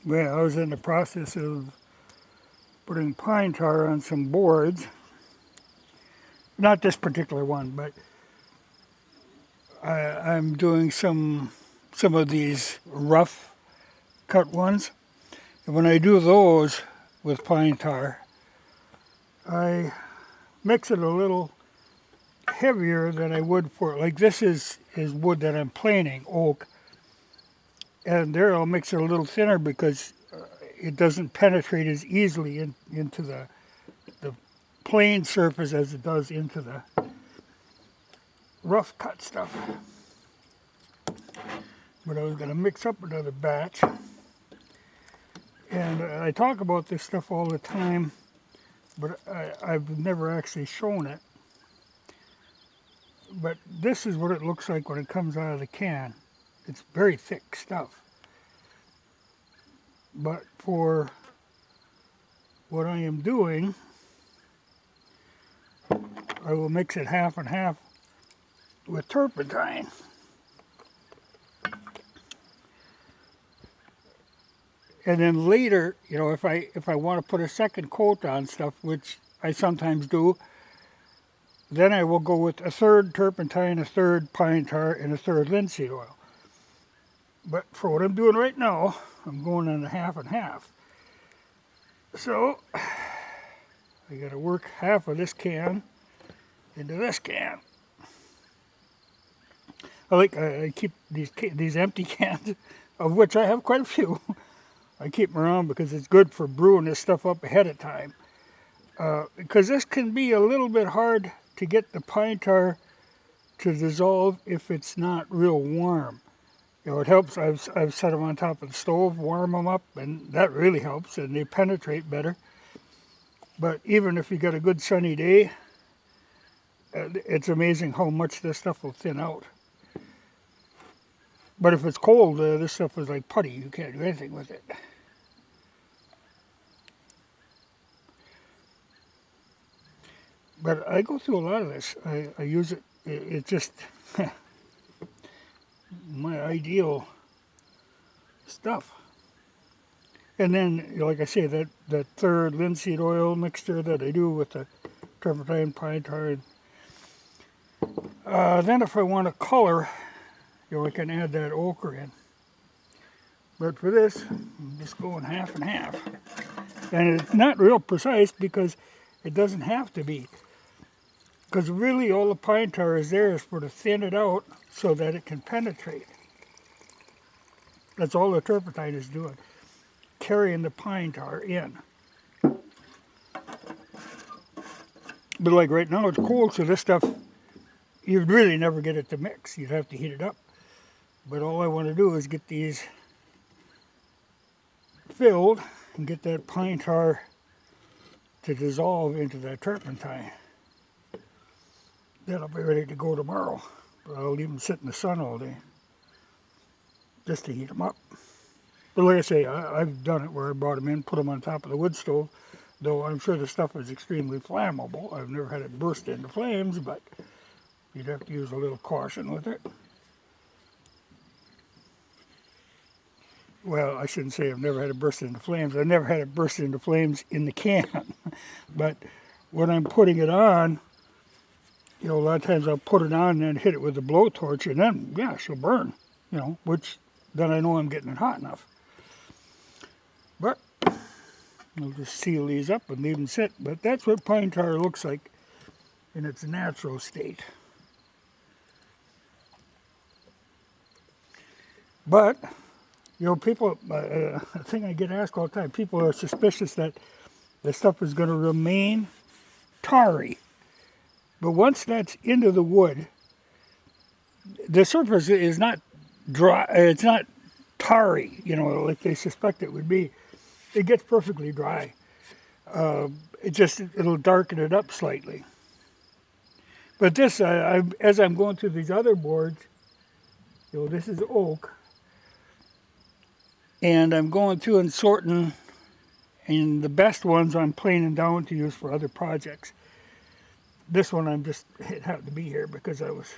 Well, I was in the process of putting pine tar on some boards. Not this particular one, but I'm doing some of these rough cut ones. And when I do those with pine tar, I mix it a little heavier than I would for, like this is wood that I'm planing, oak, and there I'll mix it a little thinner because it doesn't penetrate as easily into the plain surface as it does into the rough cut stuff. But I was going to mix up another batch, and I talk about this stuff all the time, but I've never actually shown it. But this is what it looks like when it comes out of the can. It's very thick stuff. But for what I am doing, I will mix it half and half with turpentine. And then later, if I want to put a second coat on stuff, which I sometimes do, then I will go with a third turpentine, a third pine tar, and a third linseed oil. But for what I'm doing right now, I'm going on a half and half. So I got to work half of this can into this can. I keep these empty cans, of which I have quite a few. I keep them around because it's good for brewing this stuff up ahead of time. Because this can be a little bit hard to get the pine tar to dissolve if it's not real warm. It helps. I've set them on top of the stove, warm them up, and that really helps, and they penetrate better. But even if you got a good sunny day, it's amazing how much this stuff will thin out. But if it's cold, this stuff is like putty. You can't do anything with it. But I go through a lot of this. I use it. It's just my ideal stuff. And then, like I say, that third linseed oil mixture that I do with the turpentine, pine tar. Then if I want to color, I can add that ochre in. But for this, I'm just going half and half. And it's not real precise because it doesn't have to be. Because really all the pine tar is there is for to thin it out so that it can penetrate. That's all the turpentine is doing, carrying the pine tar in. But like right now it's cold, so this stuff, you'd really never get it to mix. You'd have to heat it up. But all I want to do is get these filled and get that pine tar to dissolve into that turpentine. Then I'll be ready to go tomorrow. But I'll leave them sit in the sun all day just to heat them up. But like I say, I've done it where I brought them in, put them on top of the wood stove, though I'm sure the stuff is extremely flammable. I've never had it burst into flames, but you'd have to use a little caution with it. Well, I shouldn't say I've never had it burst into flames. I've never had it burst into flames in the can. But when I'm putting it on, a lot of times I'll put it on and then hit it with a blowtorch, and then, yeah, she'll burn, which then I know I'm getting it hot enough. But I'll just seal these up and leave them sit. But that's what pine tar looks like in its natural state. But, people, a thing I get asked all the time, people are suspicious that the stuff is going to remain tarry. But once that's into the wood, the surface is not dry, it's not tarry, like they suspect it would be. It gets perfectly dry. It'll darken it up slightly. But this, as I'm going through these other boards, this is oak, and I'm going through and sorting, and the best ones I'm planing down to use for other projects. This one it happened to be here because I was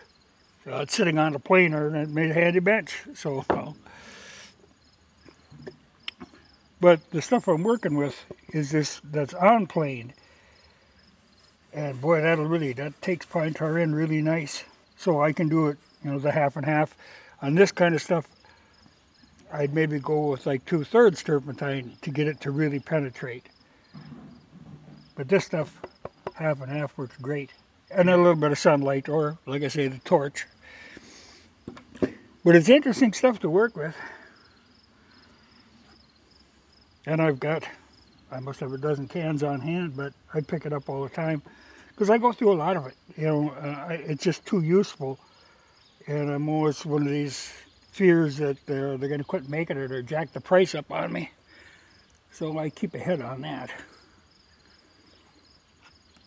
sitting on a planer and it made a handy bench. So, But the stuff I'm working with is this that's on plane. And boy, that takes pine tar in really nice. So I can do it, the half and half. On this kind of stuff, I'd maybe go with like 2/3 turpentine to get it to really penetrate. But this stuff, half and half, works great. And a little bit of sunlight, or like I say, the torch. But it's interesting stuff to work with. And I must have a dozen cans on hand, but I pick it up all the time because I go through a lot of it. It's just too useful. And I'm always one of these fears that they're going to quit making it or jack the price up on me. So I keep ahead on that.